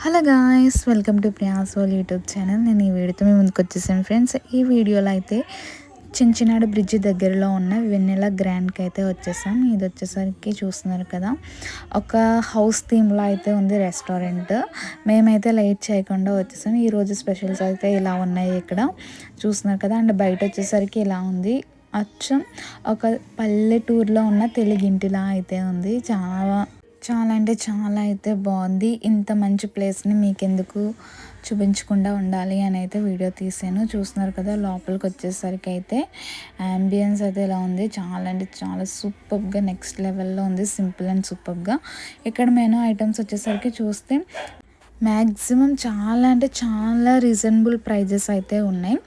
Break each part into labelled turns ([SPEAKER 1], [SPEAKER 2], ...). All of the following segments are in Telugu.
[SPEAKER 1] Hello guys, welcome to Priya's world YouTube channel. నేను ఈ వీడియోతో మీ ముందుకు వచ్చేసాను ఫ్రెండ్స్. ఈ వీడియోలో అయితే చించినాడు బ్రిడ్జ్ దగ్గరలో ఉన్న వెన్నెల గ్రాండ్కి అయితే వచ్చేసాం. ఇది వచ్చేసరికి చూస్తున్నారు కదా, ఒక హౌస్ థీమ్లో అయితే ఉంది రెస్టారెంట్. మేమైతే లేట్ చేయకుండా వచ్చేసాం. ఈరోజు స్పెషల్స్ అయితే ఇలా ఉన్నాయి ఇక్కడ చూస్తున్నారు కదా. అండ్ బయట వచ్చేసరికి ఇలా ఉంది, అచ్చం ఒక పల్లెటూరులో ఉన్న తెలుగింటిలా అయితే ఉంది. చాలా చాలా అంటే చాలా అయితే బాగుంది. ఇంత మంచి ప్లేస్ని మీకెందుకు చూపించకుండా ఉండాలి అని అయితే వీడియో తీసాను. చూస్తున్నారు కదా, లోపలికి వచ్చేసరికి అయితే యాంబియన్స్ అయితే ఇలా ఉంది. చాలా అంటే చాలా సూపర్గా నెక్స్ట్ లెవెల్లో ఉంది, సింపుల్ అండ్ సూపర్గా. ఇక్కడ మెనూ ఐటమ్స్ వచ్చేసరికి చూస్తే మ్యాక్సిమం చాలా అంటే చాలా రీజనబుల్ ప్రైజెస్ అయితే ఉన్నాయి.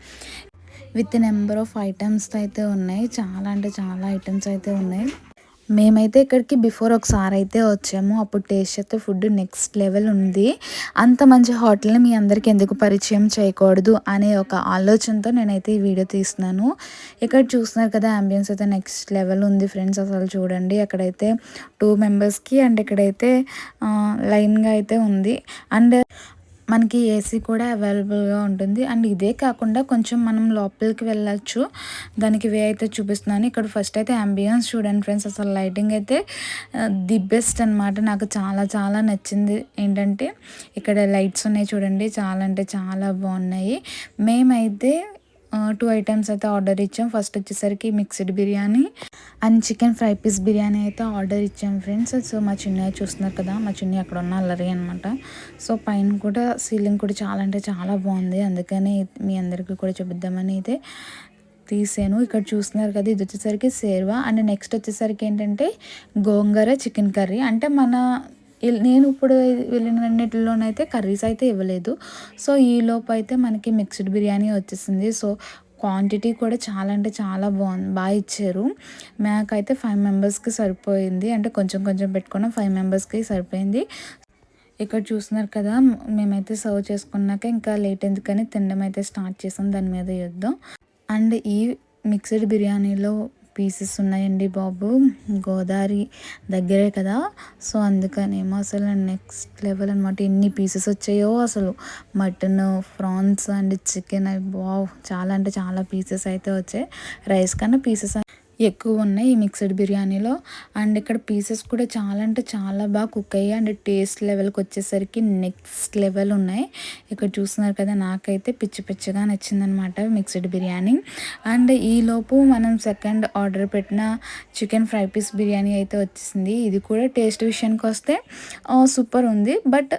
[SPEAKER 1] విత్ నెంబర్ ఆఫ్ ఐటమ్స్ అయితే ఉన్నాయి. చాలా అంటే చాలా ఐటమ్స్ అయితే ఉన్నాయి. మేమైతే ఇక్కడికి బిఫోర్ ఒకసారి అయితే వచ్చాము. అప్పుడు టేస్ట్ చేస్తే ఫుడ్ నెక్స్ట్ లెవెల్ ఉంది. అంత మంచి హోటల్ని మీ అందరికీ ఎందుకు పరిచయం చేయకూడదు అనే ఒక ఆలోచనతో నేనైతే ఈ వీడియో తీస్తున్నాను. ఇక్కడ చూస్తున్నారు కదా, అంబియన్స్ అయితే నెక్స్ట్ లెవెల్ ఉంది ఫ్రెండ్స్. అసలు చూడండి, అక్కడైతే 2 మెంబర్స్కి అండ్ ఇక్కడైతే లైన్గా అయితే ఉంది. అండ్ మనకి ఏసీ కూడా అవైలబుల్గా ఉంటుంది. అండ్ ఇదే కాకుండా కొంచెం మనం లోపలికి వెళ్ళచ్చు. దానికి వే అయితే చూపిస్తున్నాను. ఇక్కడ ఫస్ట్ అయితే అంబియన్స్ చూడండి ఫ్రెండ్స్. అసలు లైటింగ్ అయితే ది బెస్ట్ అనమాట. నాకు చాలా చాలా నచ్చింది. ఏంటంటే ఇక్కడ లైట్స్ ఉన్నాయి చూడండి, చాలా అంటే చాలా బాగున్నాయి. మేమైతే 2 ఐటమ్స్ అయితే ఆర్డర్ ఇచ్చాం. ఫస్ట్ వచ్చేసరికి mixed biryani and chicken fry piece biryani అయితే ఆర్డర్ ఇచ్చాం ఫ్రెండ్స్. సో మా చిన్నయ్య చూస్తున్నారు కదా, మా చిన్నయ్య అక్కడ ఉన్న అల్లరి అనమాట. సో పైన కూడా సీలింగ్ కూడా చాలా అంటే చాలా బాగుంది. అందుకని మీ అందరికీ కూడా చూపిద్దామని అయితే తీసాను. ఇక్కడ చూస్తున్నారు కదా, ఇది వచ్చేసరికి సేర్వా. అండ్ నెక్స్ట్ వచ్చేసరికి ఏంటంటే గోంగూర చికెన్ కర్రీ. అంటే నేను ఇప్పుడు వెళ్ళినన్నిటిలోనైతే కర్రీస్ అయితే ఇవ్వలేదు. సో ఈలోపు అయితే మనకి మిక్స్డ్ బిర్యానీ వచ్చేసింది. సో క్వాంటిటీ కూడా చాలా అంటే చాలా బాగా ఇచ్చారు. మాకైతే 5 మెంబర్స్కి సరిపోయింది. అంటే కొంచెం కొంచెం పెట్టుకున్నాం, 5 మెంబర్స్కి సరిపోయింది. ఇక్కడ చూస్తున్నారు కదా, మేమైతే సర్వ్ చేసుకున్నాక ఇంకా లేట్ ఎందుకని తినడం అయితే స్టార్ట్ చేసాం. దాని మీద యుద్ధం. అండ్ ఈ మిక్స్డ్ బిర్యానీలో పీసెస్ ఉన్నాయండి బాబు, గోదావరి దగ్గరే కదా. సో అందుకనేమో అసలు నెక్స్ట్ లెవెల్ అనమాట. ఎన్ని పీసెస్ వచ్చాయో అసలు. Mutton, prawns and chicken, wow, చాలా అంటే చాలా పీసెస్ అయితే వచ్చాయి. రైస్ కన్నా పీసెస్ ఎక్కువ ఉన్నాయి ఈ మిక్స్డ్ బిర్యానీలో. అండ్ ఇక్కడ పీసెస్ కూడా చాలా అంటే చాలా బాగా కుక్ అయ్యాయి. అండ్ టేస్ట్ లెవెల్కి వచ్చేసరికి నెక్స్ట్ లెవెల్ ఉన్నాయి. ఇక్కడ చూస్తున్నారు కదా, నాకైతే పిచ్చి పిచ్చిగా నచ్చిందనమాట మిక్స్డ్ బిర్యానీ. అండ్ ఈలోపు మనం సెకండ్ ఆర్డర్ పెట్టిన చికెన్ ఫ్రై పీస్ బిర్యానీ అయితే వచ్చేసింది. ఇది కూడా టేస్ట్ విషయానికి వస్తే సూపర్ ఉంది. బట్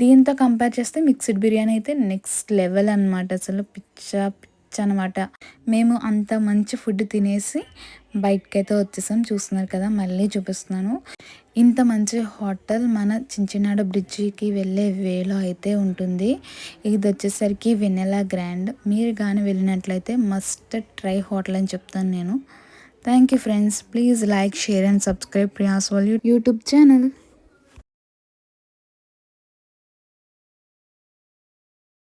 [SPEAKER 1] దీంతో కంపేర్ చేస్తే మిక్స్డ్ బిర్యానీ అయితే నెక్స్ట్ లెవెల్ అనమాట. అసలు అనమాట. మేము అంత మంచి ఫుడ్ తినేసి బయటకైతే వచ్చేసాం. చూస్తున్నారు కదా, మళ్ళీ చూపిస్తున్నాను. ఇంత మంచి హోటల్ మన చించినాడు బ్రిడ్జికి వెళ్ళే వేలో అయితే ఉంటుంది. ఇది వచ్చేసరికి వెన్నెల గ్రాండ్. మీరు కానీ వెళ్ళినట్లయితే మస్ట్ ట్రై హోటల్ అని చెప్తాను నేను. Thank you friends. Please like, share and subscribe Priya's world YouTube channel.